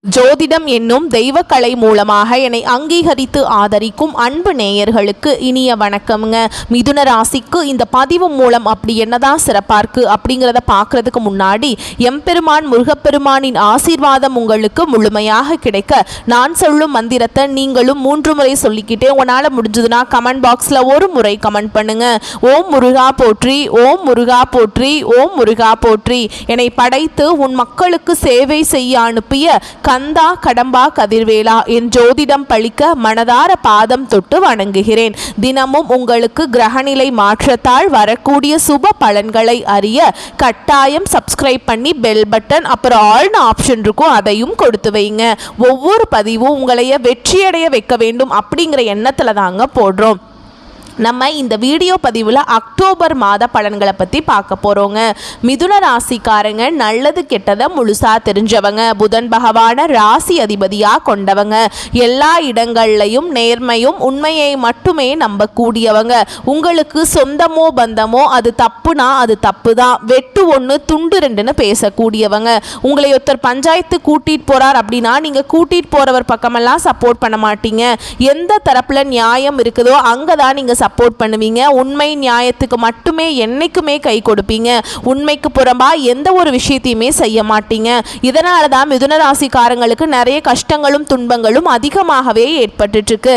ஜோதிடம் என்னும் தெய்வக்கலை மூலமாக என்னை அங்கீகரித்து ஆதரிக்கும் அன்பு நேயர்களுக்கு இனிய வணக்கம்ங்க. மிதுன ராசிக்கு இந்த பதிவு மூலம் அப்படி என்னதான் சிறப்பாக இருக்கு அப்படிங்கிறத பார்க்கறதுக்கு முன்னாடி எம்பெருமான் முருகப்பெருமானின் ஆசீர்வாதம் உங்களுக்கு முழுமையாக கிடைக்க நான் சொல்லும் மந்திரத்தை நீங்களும் 3 முறை சொல்லிக்கிட்டே உங்களால் முடிஞ்சதுன்னா கமெண்ட் பாக்ஸில் ஒரு முறை கமெண்ட் பண்ணுங்க. ஓம் முருகா போற்றி, ஓம் முருகா போற்றி, ஓம் முருகா போற்றி. என்னை படைத்து உன் மக்களுக்கு சேவை செய்ய அனுப்பிய கந்தா கடம்பா கதிர்வேலா என் ஜோதிடம் பழிக்க மனதார பாதம் தொட்டு வணங்குகிறேன். தினமும் உங்களுக்கு கிரகநிலை மாற்றத்தால் வரக்கூடிய சுப பலன்களை அறிய கட்டாயம் சப்ஸ்கிரைப் பண்ணி பெல் பட்டன் அப்புறம் ஆல்னு ஆப்ஷன் இருக்கும், அதையும் கொடுத்து வைங்க. ஒவ்வொரு பதிவும் உங்களைய வெற்றியடைய வைக்க வேண்டும் அப்படிங்கிற எண்ணத்தில் தாங்க போடுறோம். நம்ம இந்த வீடியோ பதிவில் அக்டோபர் மாத பலன்களை பற்றி பார்க்க போகிறோங்க. மிதுன ராசிக்காரங்க நல்லது கெட்டதை முழுசாக தெரிஞ்சவங்க, புதன் பகவான ராசி அதிபதியாக கொண்டவங்க, எல்லா இடங்கள்லையும் நேர்மையும் உண்மையை மட்டுமே நம்பக்கூடியவங்க. உங்களுக்கு சொந்தமோ பந்தமோ அது தப்புனா அது தப்பு தான், வெட்டு 1 துண்டு 2ன்னு பேசக்கூடியவங்க. உங்களை ஒருத்தர் பஞ்சாயத்து கூட்டிகிட்டு போகிறார் அப்படின்னா நீங்கள் கூட்டிகிட்டு போகிறவர் பக்கமெல்லாம் சப்போர்ட் பண்ண மாட்டீங்க. எந்த தரப்பில் நியாயம் இருக்குதோ அங்கே தான் நீங்கள் சப்போர்ட் பண்ணுவீங்க. உண்மை நியாயத்துக்கு மட்டுமே என்னைக்குமே கை கொடுப்பீங்க. உண்மைக்கு புறம்பா எந்த ஒரு விஷயத்தையுமே செய்ய மாட்டீங்க. இதனால தான் மிதுன ராசிக்காரங்களுக்கு நிறைய கஷ்டங்களும் துன்பங்களும் அதிகமாகவே ஏற்பட்டு இருக்கு.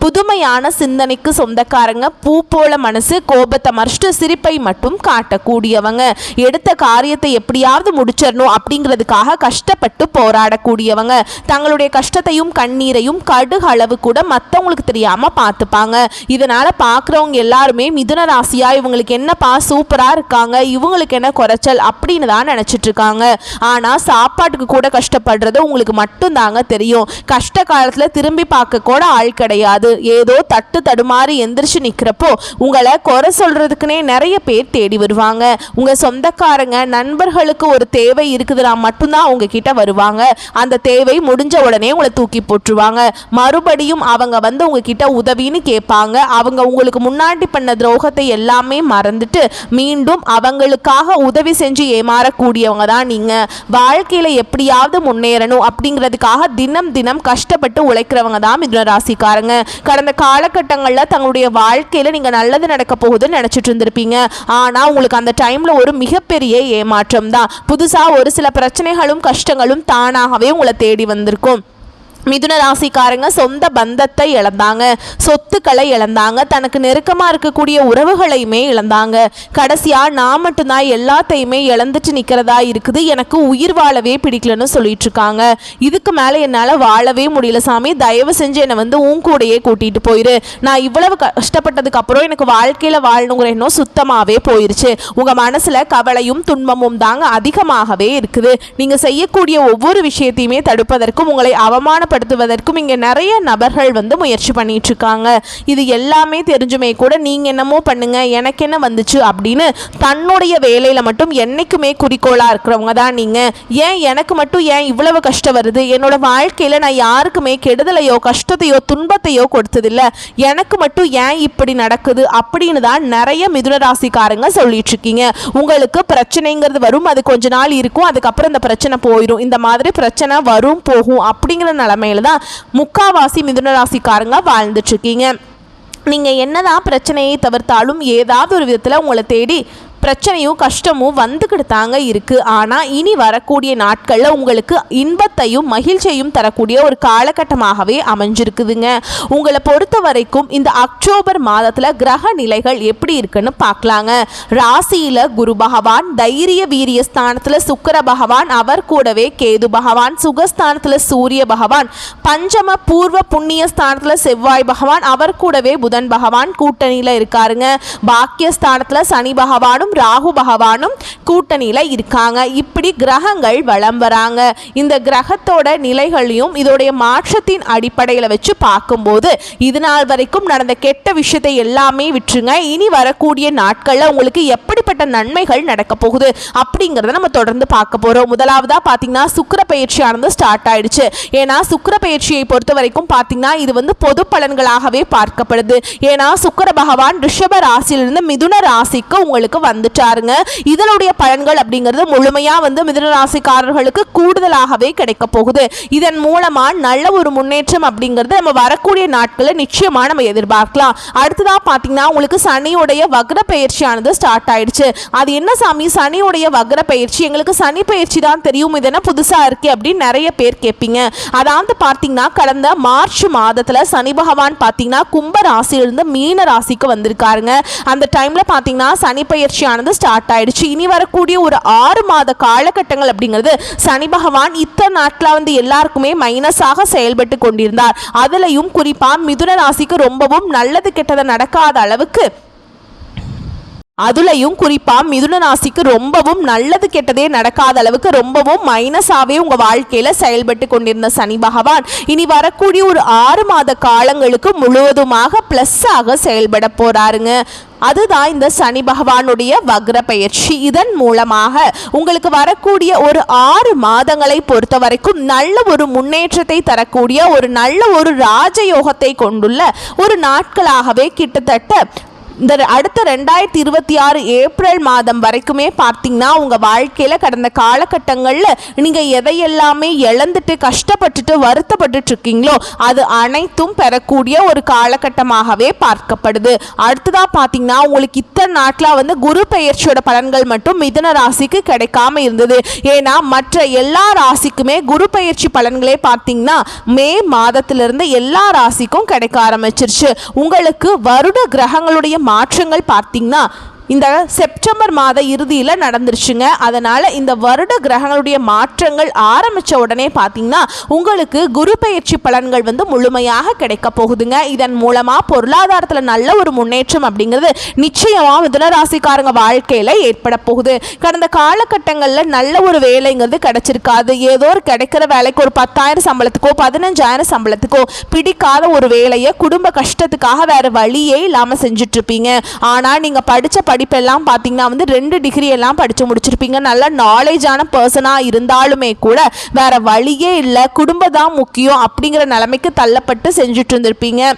புதுமையான சிந்தனைக்கு சொந்தக்காரங்க, பூ போல மனசு, கோபத்தை மறைச்சிட்டு சிரிப்பை மட்டும் காட்டக்கூடியவங்க, எடுத்த காரியத்தை எப்படியாவது முடிச்சிடணும் அப்படிங்கிறதுக்காக கஷ்டப்பட்டு போராடக்கூடியவங்க, தங்களுடைய கஷ்டத்தையும் கண்ணீரையும் கடுகு அளவு கூட மற்றவங்களுக்கு தெரியாம பார்த்துப்பாங்க. இதனால பார்க்குறவங்க எல்லாருமே மிதுன ராசியா இவங்களுக்கு என்னப்பா சூப்பரா இருக்காங்க, இவங்களுக்கு என்ன குறைச்சல் அப்படின்னு தான் நினைச்சிட்டு இருக்காங்க. ஆனா சாப்பாட்டுக்கு கூட கஷ்டப்படுறது உங்களுக்கு மட்டும் தாங்க தெரியும். கஷ்ட காலத்துல திரும்பி பார்க்க கூட ஆள் கிடையாது. ஏதோ தட்டு தடுமாறி எந்திரிச்சு நிக்கிறப்போ உங்களை குறை சொல்றதுக்குனே நிறைய பேர் தேடி வருவாங்க. உங்க சொந்தக்காரங்க நண்பர்களுக்கு ஒரு தேவை இருக்குதுன்னா மட்டும்தான் உங்ககிட்ட வருவாங்க. அந்த தேவை முடிஞ்ச உடனே உங்களை தூக்கி போட்டுருவாங்க. மறுபடியும் அவங்க வந்து உங்ககிட்ட உதவின்னு கேட்பாங்க. அவங்க உங்களுக்கு முன்னாடி பண்ண துரோகத்தை எல்லாமே மறந்துட்டு மீண்டும் அவங்களுக்காக உதவி செஞ்சு ஏமாறக்கூடியவங்க தான் நீங்க. வாழ்க்கையில எப்படியாவது முன்னேறணும் அப்படிங்கிறதுக்காக தினம் தினம் கஷ்டப்பட்டு உழைக்கிறவங்க தான் மிதுன ராசிக்காரங்க. கடந்த காலகட்டங்களில் தங்களுடைய வாழ்க்கையில் நீங்கள் நல்லது நடக்க போகுதுன்னு நினச்சிட்டு இருந்திருப்பீங்க. ஆனால் உங்களுக்கு அந்த டைமில் ஒரு மிகப்பெரிய ஏமாற்றம் தான். புதுசாக ஒரு சில பிரச்சனைகளும் கஷ்டங்களும் தானாகவே உங்களை தேடி வந்திருக்கும். மிதுன ராசிக்காரங்க சொந்த பந்தத்தை இழந்தாங்க, சொத்துக்களை இழந்தாங்க, தனக்கு நெருக்கமாக இருக்கக்கூடிய உறவுகளையுமே இழந்தாங்க. கடைசியாக நான் மட்டும்தான் எல்லாத்தையுமே இழந்துட்டு நிற்கிறதா இருக்குது, எனக்கு உயிர் வாழவே பிடிக்கலன்னு சொல்லிட்டு இருக்காங்க. இதுக்கு மேலே என்னால் வாழவே முடியல சாமி, தயவு செஞ்சு என்னை வந்து உன் கூடையே கூட்டிகிட்டு போயிரு. நான் இவ்வளவு கஷ்டப்பட்டதுக்கு அப்புறம் எனக்கு வாழ்க்கையில் வாழணுங்கிற எண்ணம் சுத்தமாகவே போயிருச்சு. உங்கள் மனசில் கவலையும் துன்பமும் தாங்க அதிகமாகவே இருக்குது. நீங்கள் செய்யக்கூடிய ஒவ்வொரு விஷயத்தையுமே தடுப்பதற்கும் உங்களை அவமானப்படுத்துவதற்கும் இங்க நிறைய நபர்கள் வந்து முயற்சி பண்ணிட்டு இருக்காங்க. இது எல்லாமே தெரிஞ்சுமே கூட நீங்க என்னமோ பண்ணுங்க எனக்கு என்ன வந்துச்சு அப்படின்னு தன்னுடைய வேலையில மட்டும் என்னைக்குமே குறிக்கோளா இருக்கிறவங்க தான் நீங்க. ஏன் எனக்கு மட்டும் ஏன் இவ்வளவு கஷ்டம் வருது, என்னோட வாழ்க்கையில நான் யாருக்குமே கெடுதலையோ கஷ்டத்தையோ துன்பத்தையோ கொடுத்ததில்ல, எனக்கு மட்டும் ஏன் இப்படி நடக்குது அப்படின்னு தான் நிறைய மிதுன ராசிக்காரங்க சொல்லிட்டு இருக்கீங்க. உங்களுக்கு பிரச்சனைங்கிறது வரும், அது கொஞ்ச நாள் இருக்கும், அதுக்கப்புறம் இந்த பிரச்சனை போயிடும். இந்த மாதிரி பிரச்சனை வரும் போகும் அப்படிங்கிற நிலைமையில தான் முக்காவாசி மிதுன ராசிக்காரங்க வாழ்ந்துட்டு இருக்கீங்க. நீங்க என்னதான் பிரச்சனையை தவிர்த்தாலும் ஏதாவது ஒரு விதத்துல உங்களை தேடி பிரச்சனையும் கஷ்டமும் வந்துக்கிட்டு தாங்க இருக்குது. ஆனால் இனி வரக்கூடிய நாட்களில் உங்களுக்கு இன்பத்தையும் மகிழ்ச்சியையும் தரக்கூடிய ஒரு காலகட்டமாகவே அமைஞ்சிருக்குதுங்க. உங்களை பொறுத்த வரைக்கும் இந்த அக்டோபர் மாதத்தில் கிரக நிலைகள் எப்படி இருக்குன்னு பார்க்கலாங்க. ராசியில் குரு பகவான், தைரிய வீரிய ஸ்தானத்தில் சுக்கிர பகவான், அவர் கூடவே கேது பகவான், சுகஸ்தானத்தில் சூரிய பகவான், பஞ்சம பூர்வ புண்ணிய ஸ்தானத்தில் செவ்வாய் பகவான், அவர் கூடவே புதன் பகவான் கூட்டணியில் இருக்காருங்க. பாக்கியஸ்தானத்தில் சனி பகவானும் ராகு பகவானும் கூட்டணியில இருக்காங்க. இப்படி கிரகங்கள் வலம் வராங்க. இந்த கிரகத்தோட நிலைகளையும் இதோடைய மாற்றத்தின் அடிப்படையில் வச்சு பார்க்கும்போது இது நாள் வரைக்கும் நடந்த கெட்ட விஷயத்தை எல்லாமே விட்டுருங்க. இனி வரக்கூடிய நாட்கள்ல உங்களுக்கு எப்படிப்பட்ட நன்மைகள் நடக்க போகுது அப்படிங்கிறத நம்ம தொடர்ந்து பார்க்க போறோம். முதலாவதா பாத்தீங்கன்னா சுக்கிர பயிற்சியானது ஸ்டார்ட் ஆயிடுச்சு. ஏன்னா சுக்கிர பயிற்சியை பொறுத்த வரைக்கும் பாத்தீங்கன்னா இது வந்து பொது பலன்களாகவே பார்க்கப்படுது. ஏன்னா சுக்கிர பகவான் ரிஷப ராசியிலிருந்து மிதுன ராசிக்கு உங்களுக்கு வந்துட்டாருங்க. இதனுடைய பலன்கள் அப்படிங்கிறது முழுமையா மிதுன ராசிக்காரர்களுக்கு கூடுதலாகவே கிடைக்க போகுது. இதன் மூலமா நல்ல ஒரு முன்னேற்றம் அப்படிங்கிறது நம்ம வரக்கூடிய நாட்களில் நிச்சயமா நம்ம எதிர்பார்க்கலாம். அடுத்ததா பாத்தீங்கன்னா உங்களுக்கு சனியுடைய வக்ர பயிற்சியானது ஸ்டார்ட் ஆயிடுச்சு. அது என்ன சாமி சனியுடைய வக்ர பயிற்சி, எங்களுக்கு சனி பயிற்சி தான் தெரியும், இது என்ன புதுசா இருக்கு அப்படின்னு நிறைய பேர் கேட்பீங்க. அதாவது பாத்தீங்கன்னா கடந்த மார்ச் மாதத்துல சனி பகவான் பாத்தீங்கன்னா கும்ப ராசியிலிருந்து மீன ராசிக்கு வந்திருக்காருங்க. அந்த டைம்ல பாத்தீங்கன்னா சனி பயிற்சியானது ஸ்டார்ட் ஆயிடுச்சு. இனி வரக்கூடிய ஒரு 6 மாத காலகட்டங்கள் அப்படிங்கிறது சனி பகவான் இத்தனை நாட்களா எல்லாருக்குமே மைனஸாக செயல்பட்டு கொண்டிருந்தார். அதுலயும் குறிப்பா மிதுன ராசிக்கு ரொம்பவும் நல்லது கெட்டது நடக்காத அளவுக்கு, அதுலயும் குறிப்பா மிதுன ராசிக்கு ரொம்பவும் நல்லது கெட்டதே நடக்காத அளவுக்கு ரொம்பவும் மைனஸாவே உங்க வாழ்க்கையில செயல்பட்டு கொண்டிருந்த சனி பகவான் இனி வரக்கூடிய ஒரு 6 மாத காலங்களுக்கு முழுவதுமாக பிளஸ் ஆக செயல்பட போறாருங்க. அதுதான் இந்த சனி பகவானுடைய வக்ர பயிற்சி. இதன் மூலமாக உங்களுக்கு வரக்கூடிய ஒரு 6 மாதங்களை பொறுத்த வரைக்கும் நல்ல ஒரு முன்னேற்றத்தை தரக்கூடிய ஒரு நல்ல ஒரு ராஜயோகத்தை கொண்டுள்ள ஒரு நாட்களாகவே கிட்டத்தட்ட இந்த அடுத்த 2026 ஏப்ரல் மாதம் வரைக்குமே பார்த்தீங்கன்னா உங்கள் வாழ்க்கையில் கடந்த காலகட்டங்களில் நீங்கள் எதையெல்லாமே இழந்துட்டு கஷ்டப்பட்டுட்டு வருத்தப்பட்டு இருக்கீங்களோ அது அனைத்தும் பெறக்கூடிய ஒரு காலகட்டமாகவே பார்க்கப்படுது. அடுத்ததாக பார்த்தீங்கன்னா உங்களுக்கு இத்தனை நாட்டில் குரு பெயர்ச்சியோட பலன்கள் மட்டும் மிதுன ராசிக்கு கிடைக்காம இருந்தது. ஏன்னா மற்ற எல்லா ராசிக்குமே குரு பெயர்ச்சி பலன்களே பார்த்தீங்கன்னா மே மாதத்திலிருந்து எல்லா ராசிக்கும் கிடைக்க ஆரம்பிச்சிருச்சு. உங்களுக்கு வருட கிரகங்களுடைய மாற்றங்கள் பார்த்தீங்கன்னா இந்த செப்டம்பர் மாத இறுதியில் நடந்துருச்சுங்க. அதனால் இந்த வருட கிரகங்களுடைய மாற்றங்கள் ஆரம்பித்த உடனே பார்த்தீங்கன்னா உங்களுக்கு குரு பெயர்ச்சி பலன்கள் முழுமையாக கிடைக்க போகுதுங்க. இதன் மூலமாக பொருளாதாரத்தில் நல்ல ஒரு முன்னேற்றம் அப்படிங்கிறது நிச்சயமாக மிதுன ராசிக்காரங்க வாழ்க்கையில் ஏற்பட போகுது. கடந்த காலகட்டங்களில் நல்ல ஒரு வேலைங்கிறது கிடைச்சிருக்காது. ஏதோ ஒரு கிடைக்கிற வேலைக்கு ஒரு 10,000 சம்பளத்துக்கோ 15,000 சம்பளத்துக்கோ பிடிக்காத ஒரு வேலையை குடும்ப கஷ்டத்துக்காக வேறு வழியே இல்லாமல் செஞ்சுட்ருப்பீங்க. ஆனால் நீங்கள் படித்த படிப்பெல்லாம் பார்த்தீங்கன்னா 2 டிகிரி எல்லாம் படித்து முடிச்சிருப்பீங்க. நல்ல நாலேஜான பர்சனாக இருந்தாலுமே கூட வேற வழியே இல்லை, குடும்பம் தான் முக்கியம் அப்படிங்கிற நிலைமைக்கு தள்ளப்பட்டு செஞ்சுட்டு இருந்திருப்பீங்க.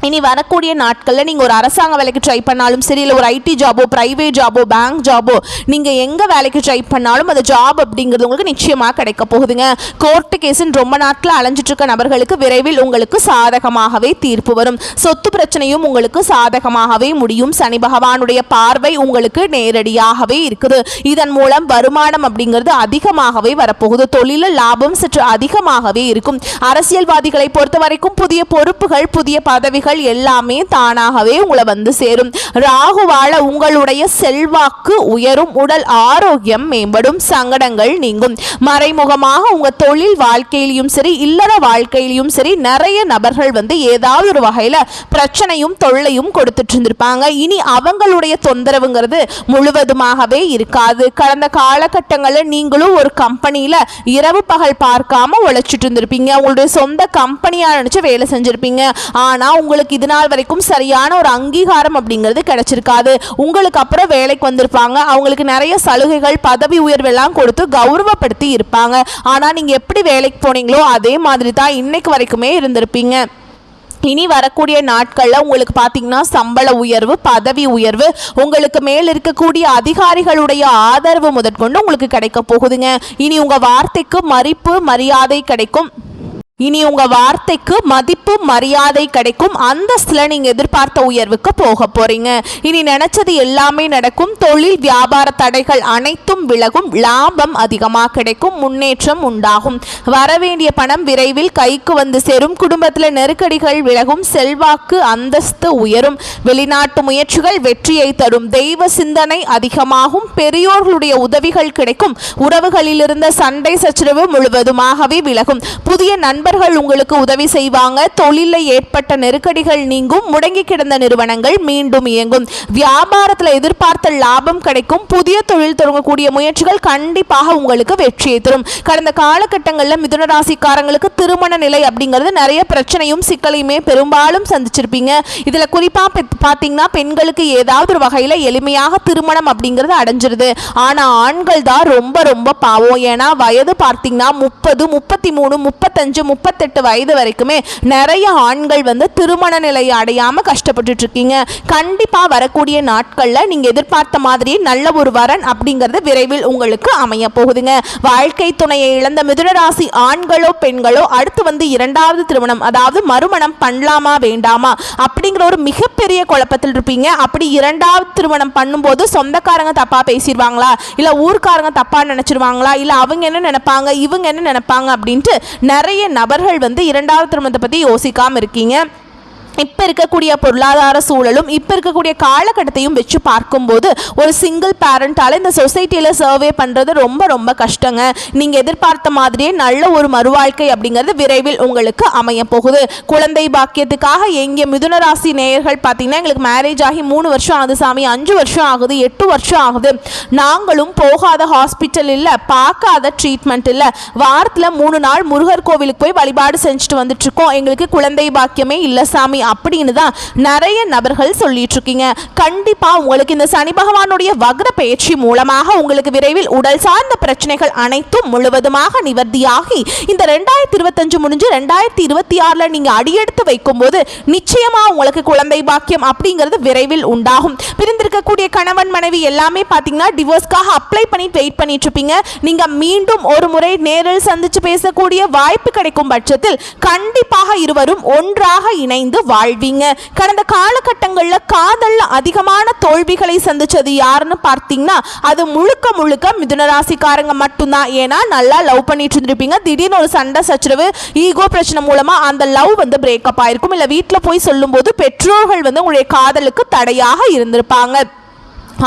இனி வரக்கூடிய நாட்களில் நீங்கள் ஒரு அரசாங்க வேலைக்கு ட்ரை பண்ணாலும் சரி, இல்லை ஒரு ஐடி ஜாபோ ப்ரைவேட் ஜாபோ பேங்க் ஜாபோ நீங்கள் எங்கே வேலைக்கு ட்ரை பண்ணாலும் அந்த ஜாப் அப்படிங்கிறது உங்களுக்கு நிச்சயமாக கிடைக்க போகுதுங்க. கோர்ட்டு கேஸுன்னு ரொம்ப நாட்கள் அலைஞ்சிட்டு இருக்க நபர்களுக்கு விரைவில் உங்களுக்கு சாதகமாகவே தீர்ப்பு வரும். சொத்து பிரச்சனையும் உங்களுக்கு சாதகமாகவே முடியும். சனி பகவானுடைய பார்வை உங்களுக்கு நேரடியாகவே இருக்குது. இதன் மூலம் வருமானம் அப்படிங்கிறது அதிகமாகவே வரப்போகுது. தொழிலில் லாபம் சற்று அதிகமாகவே இருக்கும். அரசியல்வாதிகளை பொறுத்த வரைக்கும் புதிய பொறுப்புகள் புதிய பதவிகள் எல்லாமே தானாகவே உங்களை சேரும். ராகுவால உங்களுடைய செல்வாக்கு உயரும், உடல் ஆரோக்கியம் மேம்படும், சங்கடங்கள் நீங்கும். மறைமுகமாக உங்க தொழில் வாழ்க்கையிலும் சரி இல்லற வாழ்க்கையிலும் சரி நிறைய நபர்கள் ஏதாவது ஒரு வகையில பிரச்சனையும் தொல்லையும் கொடுத்துட்டு இருந்திருப்பாங்க. இனி அவங்களுடைய தொந்தரவுங்கிறது முழுவதுமாகவே இருக்காது. கடந்த காலகட்டங்களில் நீங்களும் ஒரு கம்பெனியில இரவு பகல் பார்க்காம உழைச்சிட்டு இருந்திருப்பீங்க. உங்களுடைய சொந்த கம்பெனியா நினைச்சு வேலை செஞ்சிருப்பீங்க. ஆனா உங்களுக்கு இது நாள் வரைக்கும் சரியான ஒரு அங்கீகாரம் அப்படிங்கிறது கிடைச்சிருக்காது. உங்களுக்கு அப்புறம் வேலைக்கு வந்திருப்பாங்க. அவங்களுக்கு நிறைய சலுகைகள் பதவி உயர்வெல்லாம் கொடுத்து கௌரவப்படுத்தி இருப்பாங்க. ஆனால் நீங்கள் எப்படி வேலைக்கு போனீங்களோ அதே மாதிரி தான் இன்னைக்கு வரைக்குமே இருந்திருப்பீங்க. இனி வரக்கூடிய நாட்களில் உங்களுக்கு பார்த்தீங்கன்னா சம்பள உயர்வு பதவி உயர்வு உங்களுக்கு மேல் இருக்கக்கூடிய அதிகாரிகளுடைய ஆதரவு முதற்கொண்டு உங்களுக்கு கிடைக்க போகுதுங்க. இனி உங்கள் வார்த்தைக்கு மதிப்பு மரியாதை கிடைக்கும். இனி உங்க வார்த்தைக்கு மதிப்பு மரியாதை கிடைக்கும். அந்தஸ்துல நீங்க எதிர்பார்த்த உயர்வுக்கு போக போறீங்க. இனி நினைச்சது எல்லாமே நடக்கும். தொழில் வியாபார தடைகள் அனைத்தும் விலகும். லாபம் அதிகமாக கிடைக்கும். முன்னேற்றம் உண்டாகும். வரவேண்டிய பணம் விரைவில் கைக்கு சேரும். குடும்பத்தில் நெருக்கடிகள் விலகும். செல்வாக்கு அந்தஸ்து உயரும். வெளிநாட்டு முயற்சிகள் வெற்றியை தரும். தெய்வ சிந்தனை அதிகமாகும். பெரியோர்களுடைய உதவிகள் கிடைக்கும். உறவுகளில் இருந்த சண்டை சச்சரவு முழுவதுமாகவே விலகும். புதிய நண்பர்கள் உங்களுக்கு உதவி செய்வாங்க. தொழிலில் ஏற்பட்ட நெருக்கடிகள் நீங்கும். முடங்கி கிடந்த நிறுவனங்கள் மீண்டும் இயங்கும். வியாபாரத்தில் எதிர்பார்த்த லாபம் கிடைக்கும். புதிய தொழில் தொடங்கக்கூடிய முயற்சிகள் கண்டிப்பாக உங்களுக்கு வெற்றியை தரும். கடந்த காலகட்டங்களில் மிதுன ராசிக்காரங்களுக்கு திருமண நிலை அப்படிங்கிறது நிறைய பிரச்சனையும் சிக்கலையுமே பெரும்பாலும் சந்திச்சிருப்பீங்க. இதுல குறிப்பா பார்த்தீங்கன்னா பெண்களுக்கு ஏதாவது ஒரு வகையில் எளிமையாக திருமணம் அப்படிங்கிறது அடைஞ்சிருது. ஆனா ஆண்கள் தான் ரொம்ப ரொம்ப பாவம். ஏன்னா வயது பார்த்தீங்கன்னா 30 33 35 38 வயது வரைக்குமே நிறைய ஆண்கள் வந்து திருமண நிலையை அடையாம கஷ்டப்பட்டு இருக்கீங்க. கண்டிப்பா வரக்கூடிய நாட்கள்ல நீங்க எதிர்பார்த்த மாதிரி நல்ல ஒரு வரன் அப்படிங்கிறது விரைவில் உங்களுக்கு அமைய போகுதுங்க. வாழ்க்கை துணையை இழந்த மிதுன ராசி ஆண்களோ பெண்களோ அடுத்து வந்து இரண்டாவது திருமணம், அதாவது மறுமணம் பண்ணலாமா வேண்டாமா அப்படிங்கிற ஒரு மிகப்பெரிய குழப்பத்தில் இருப்பீங்க. அப்படி இரண்டாவது திருமணம் பண்ணும்போது சொந்தக்காரங்க தப்பா பேசிடுவாங்களா, இல்ல ஊர்க்காரங்க தப்பா நினைச்சிருவாங்களா, இல்ல அவங்க என்ன நினைப்பாங்க இவங்க என்ன நினைப்பாங்க அப்படின்ட்டு நிறைய நபர்கள் வந்து இரண்டாவது திருமணத்தை பத்தி யோசிக்காம இருக்கீங்க. இப்போ இருக்கக்கூடிய பொருளாதார சூழலும் இப்போ இருக்கக்கூடிய காலகட்டத்தையும் வச்சு பார்க்கும்போது ஒரு சிங்கிள் பேரண்டால் இந்த சொசைட்டியில் சர்வே பண்ணுறது ரொம்ப ரொம்ப கஷ்டங்க. நீங்கள் எதிர்பார்த்த மாதிரியே நல்ல ஒரு மறுவாழ்க்கை அப்படிங்கிறது விரைவில் உங்களுக்கு அமைய போகுது. குழந்தை பாக்கியத்துக்காக எங்கே மிதுன ராசி நேயர்கள் பார்த்தீங்கன்னா எங்களுக்கு மேரேஜ் ஆகி 3 வருஷம் ஆகுது சாமி, 5 வருஷம் ஆகுது, 8 வருஷம் ஆகுது, நாங்களும் போகாத ஹாஸ்பிட்டல் இல்லை, பார்க்காத ட்ரீட்மெண்ட் இல்லை, வாரத்தில் 3 நாள் முருகர் கோவிலுக்கு போய் வழிபாடு செஞ்சுட்டு வந்துட்டு இருக்கோம், எங்களுக்கு குழந்தை பாக்கியமே இல்லை சாமி அப்படின்னு தான் நிறைய நபர்கள் சொல்லிட்டு இருக்கீங்க. கண்டிப்பா உங்களுக்கு இந்த சனி பகவானுடைய வக்ர பயிற்சி மூலமாக உங்களுக்கு விரைவில் உடல் சார்ந்த பிரச்சனைகள் அனைத்தும் முழுவதுமாக நிவர்த்தியாகி இந்த 2025 முடிஞ்சு 2026 நீங்க அடியெடுத்து வைக்கும் போது நிச்சயமா உங்களுக்கு குழந்தை பாக்கியம் அப்படிங்கிறது விரைவில் உண்டாகும். பிரிந்திருக்கக்கூடிய கணவன் மனைவி எல்லாமே பாத்தீங்கன்னா டிவோர்ஸ்க்காக அப்ளை பண்ணி வெயிட் பண்ணிட்டு இருப்பீங்க. நீங்க மீண்டும் ஒரு முறை நேரில் சந்திச்சு பேசக்கூடிய வாய்ப்பு கிடைக்கும் பட்சத்தில் கண்டிப்பாக இருவரும் ஒன்றாக இணைந்து வாழ்வீங்க. கடந்த காலகட்டங்களில் காதல்ல அதிகமான தோல்விகளை சந்திச்சது யாருன்னு பார்த்தீங்கன்னா அது முழுக்க முழுக்க மிதுன ராசிக்காரங்க மட்டும்தான். ஏன்னா நல்லா லவ் பண்ணிட்டு இருந்திருப்பீங்க, திடீர்னு ஒரு சண்டை சச்சரவு ஈகோ பிரச்சனை மூலமா அந்த லவ் வந்து பிரேக்கப் ஆயிருக்கும். இல்லை வீட்டில் போய் சொல்லும் போது பெற்றோர்கள் வந்து உங்களுடைய காதலுக்கு தடையாக இருந்திருப்பாங்க.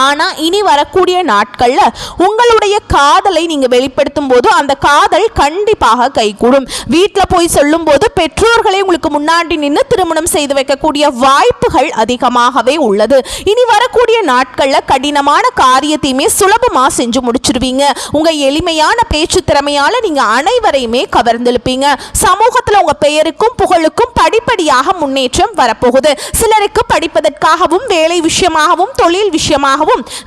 ஆனால் இனி வரக்கூடிய நாட்களில் உங்களுடைய காதலை நீங்கள் வெளிப்படுத்தும் போது அந்த காதல் கண்டிப்பாக கைகூடும். வீட்டில் போய் சொல்லும் போது பெற்றோர்களை உங்களுக்கு முன்னாடி நின்று திருமணம் செய்து வைக்கக்கூடிய வாய்ப்புகள் அதிகமாகவே உள்ளது. இனி வரக்கூடிய நாட்களில் கடினமான காரியத்தையுமே சுலபமாக செஞ்சு முடிச்சிருவீங்க. உங்கள் எளிமையான பேச்சு திறமையால் நீங்கள் அனைவரையுமே கவர்ந்தெழுப்பீங்க. சமூகத்தில் உங்கள் பெயருக்கும் புகழுக்கும் படிப்படியாக முன்னேற்றம் வரப்போகுது. சிலருக்கு படிப்பதற்காகவும் வேலை விஷயமாகவும் தொழில் விஷயமாக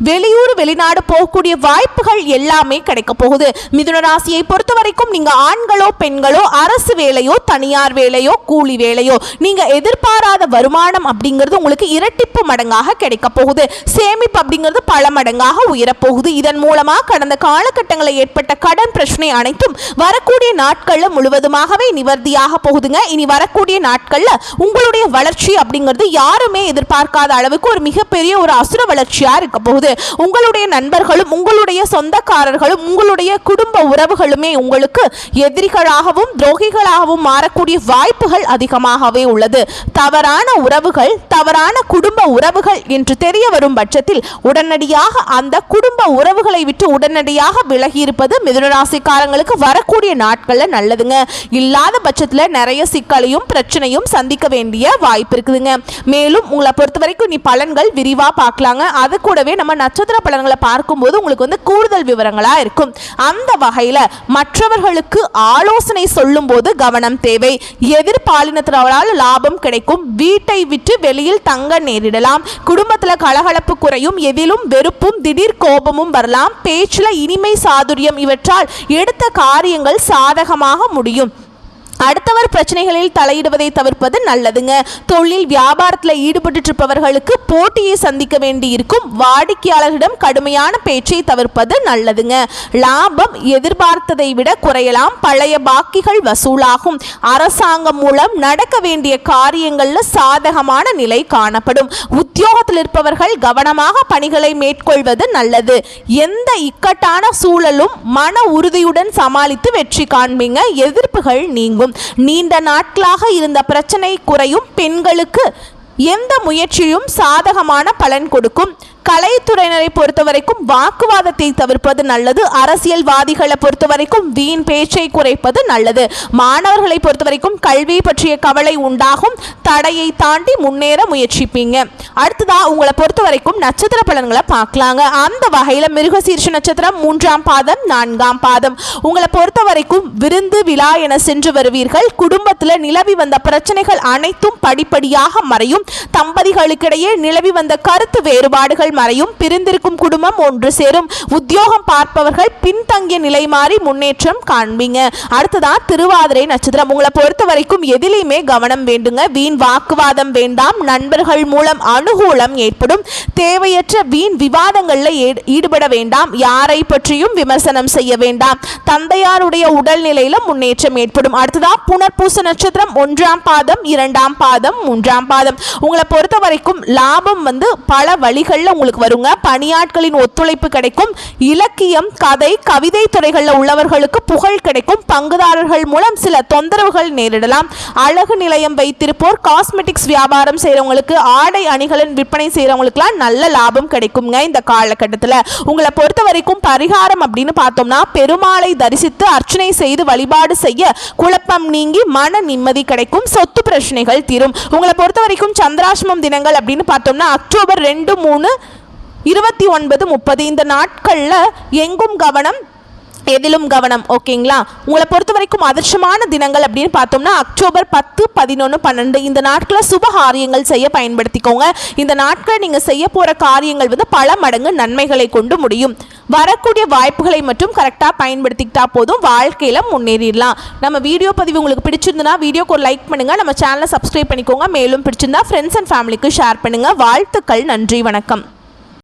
வெளியூர் வெளிநாடு போகக்கூடிய வாய்ப்புகள் எல்லாமே கிடைக்க போகுது. மிதுன ராசியை பொறுத்த வரைக்கும் நீங்க ஆண்களோ பெண்களோ அரசு வேலையோ தனியார் வேலையோ கூலி வேலையோ நீங்க எதிர்பாராத வருமானம் அப்படிங்கிறது உங்களுக்கு இரட்டிப்பு மடங்காக கிடைக்க போகுது. சேமிப்பு அப்படிங்கிறது பல மடங்காக உயரப்போகுது. இதன் மூலமா கடந்த காலகட்டங்களில் ஏற்பட்ட கடன் பிரச்சனை அனைத்தும் வரக்கூடிய நாட்கள்ல முழுவதுமாகவே நிவர்த்தியாக போகுதுங்க. இனி வரக்கூடிய நாட்கள்ல உங்களுடைய வளர்ச்சி அப்படிங்கிறது யாருமே எதிர்பார்க்காத அளவுக்கு ஒரு மிகப்பெரிய ஒரு அசுர வளர்ச்சியா இருக்க போகுது. உங்களுடைய நண்பர்களும் உங்களுடைய சொந்தக்காரர்களும் உங்களுடைய குடும்ப உறவுகளுமே உங்களுக்கு எதிரிகளாகவும் துரோகிகளாகவும் மாறக்கூடிய வாய்ப்புகள் அதிகமாகவே உள்ளது. தவறான உறவுகள், தவறான குடும்ப உறவுகள் என்று தெரிய வரும் பட்சத்தில் உடனடியாக அந்த குடும்ப உறவுகளை விட்டு உடனடியாக விலகி இருப்பது மிதுன ராசிக்காரங்களுக்கு வரக்கூடிய நாட்கள்ல நல்லதுங்க. இல்லாத பட்சத்தில் நிறைய சிக்கலையும் பிரச்சனையும் சந்திக்க வேண்டிய வாய்ப்பு இருக்குதுங்க. மேலும் உங்களை பொறுத்த வரைக்கும் நீ பலன்கள் விரிவா பார்க்கலாங்க. அது கூடவே நம்ம நட்சத்திர பலன்களை பார்க்கும்போது உங்களுக்கு வந்து கூடுதல் விவரங்களா இருக்கும். அந்த வகையில மற்றவர்களுக்கு ஆலோசனை சொல்லும் போது கவனம் தேவை. எதிர்பாலினத்தினரால் லாபம் கிடைக்கும். வீட்டை விட்டு வெளியில் தங்க நேரிடலாம். குடும்பத்தில் கலகலப்பு குறையும். எதிலும் வெறுப்பும் திடீர் கோபமும் வரலாம். பேச்சில் இனிமை சாதுரியம் இவற்றால் எடுத்த காரியங்கள் சாதகமாக முடியும். அடுத்தவர் பிரச்சனைகளில் தலையிடுவதை தவிர்ப்பது நல்லதுங்க. தொழில் வியாபாரத்தில் ஈடுபட்டு இருப்பவர்களுக்கு போட்டியை சந்திக்க வேண்டி இருக்கும். வாடிக்கையாளர்களிடம் கடுமையான பேச்சை தவிர்ப்பது நல்லதுங்க. லாபம் எதிர்பார்த்ததை விட குறையலாம். பழைய பாக்கிகள் வசூலாகும். அரசாங்கம் மூலம் நடக்க வேண்டிய காரியங்கள்ல சாதகமான நிலை காணப்படும். உத்தியோகத்தில் இருப்பவர்கள் கவனமாக பணிகளை மேற்கொள்வது நல்லது. எந்த இக்கட்டான சூழலும் மன உறுதியுடன் சமாளித்து வெற்றி காண்பீங்க. எதிர்ப்புகள் நீங்கும். நீண்ட நாட்களாக இருந்த பிரச்சனை குறையும். பெண்களுக்கு எந்த முயற்சியும் சாதகமான பலன் கொடுக்கும். கலைத்துறையினரை பொறுத்த வரைக்கும் வாக்குவாதத்தை தவிர்ப்பது நல்லது. அரசியல்வாதிகளை பொறுத்த வரைக்கும் வீண் பேச்சை குறைப்பது நல்லது. மாணவர்களை பொறுத்த வரைக்கும் கல்வி பற்றிய கவலை உண்டாகும். தடையை தாண்டி முன்னேற முயற்சிப்பீங்க. அடுத்ததா உங்களை பொறுத்த வரைக்கும் நட்சத்திர பலன்களை பார்க்கலாங்க. அந்த வகையில் மிருகசீர்ஷ நட்சத்திரம் 3ஆம் பாதம் 4ஆம் பாதம் உங்களை பொறுத்த வரைக்கும் விருந்து விழா என சென்று வருவீர்கள். குடும்பத்தில் நிலவி வந்த பிரச்சனைகள் அனைத்தும் படிப்படியாக மறையும். தம்பதிகளுக்கிடையே நிலவி வந்த கருத்து வேறுபாடுகள் மறையும், பிரிந்திருக்கும் குடும்பம் ஒன்று சேரும், உத்தியோகம் பார்ப்பவர்கள் பின்தங்கிய நிலை மாறி முன்னேற்றம் காண்பீங்க. அடுத்ததா திருவாதிரை நட்சத்திரம். உங்களை பொறுத்த வரைக்கும் எதிலையுமே கவனம் வேண்டுங்க. வீண் வாக்குவாதம் வேண்டாம். நண்பர்கள் மூலம் அனுகூலம் ஏற்படும். தேவையற்ற வீண் விவாதங்கள்ல ஈடுபட வேண்டாம். யாரை பற்றியும் விமர்சனம் செய்ய வேண்டாம். தந்தையாருடைய உடல்நிலையில முன்னேற்றம் ஏற்படும். அடுத்ததா புனர்பூச நட்சத்திரம். 1ஆம் பாதம், 2ஆம் பாதம், 3ஆம் பாதம். உங்களை பொறுத்த வரைக்கும் லாபம் பல வழிகளில் உங்களுக்கு வருங்க. பணியாட்களின் ஒத்துழைப்பு கிடைக்கும். இலக்கியம், கதை, கவிதை துறைகளில் உள்ளவர்களுக்கு புகழ் கிடைக்கும். பங்குதாரர்கள் மூலம் சில தொந்தரவுகள் நேரிடலாம். அழகு நிலையம் வைத்திருப்போர், காஸ்மெட்டிக்ஸ் வியாபாரம் செய்யறவங்களுக்கு, ஆடை அணிகளின் விற்பனை செய்யறவங்களுக்குலாம் நல்ல லாபம் கிடைக்குங்க. இந்த காலகட்டத்தில் உங்களை பொறுத்த வரைக்கும் பரிகாரம் அப்படின்னு பார்த்தோம்னா, பெருமாளை தரிசித்து அர்ச்சனை செய்து வழிபாடு செய்ய குழப்பம் நீங்கி மன நிம்மதி கிடைக்கும். சொத்து பிரச்சனைகள் தீரும். உங்களை பொறுத்த வரைக்கும் சந்திராஷ்டமம் தினங்கள் அப்படின்னு பார்த்தோம்னா அக்டோபர் 2, 3, 29, 30 இந்த நாட்களில் எங்கும் கவனம், எதிலும் கவனம். ஓகேங்களா? உங்களை பொறுத்த வரைக்கும் அதிர்ஷ்டமான தினங்கள் அப்படின்னு பார்த்தோம்னா அக்டோபர் 10, 11, 12 இந்த நாட்களில் சுப காரியங்கள் செய்ய பயன்படுத்திக்கோங்க. இந்த நாட்கள் நீங்கள் செய்ய போகிற காரியங்கள் பல மடங்கு நன்மைகளை கொண்டு முடியும். வரக்கூடிய வாய்ப்புகளை மட்டும் கரெக்டாக பயன்படுத்திக்கிட்டா போதும், வாழ்க்கையில் முன்னேறிடலாம். நம்ம வீடியோ பதிவு உங்களுக்கு பிடிச்சிருந்தனா வீடியோக்கு ஒரு லைக் பண்ணுங்கள். நம்ம சேனலை சப்ஸ்கிரைப் பண்ணிக்கோங்க. மேலும் பிடிச்சிருந்தா ஃப்ரெண்ட்ஸ் அண்ட் ஃபேமிலிக்கு ஷேர் பண்ணுங்கள். வாழ்த்துக்கள். நன்றி. வணக்கம்.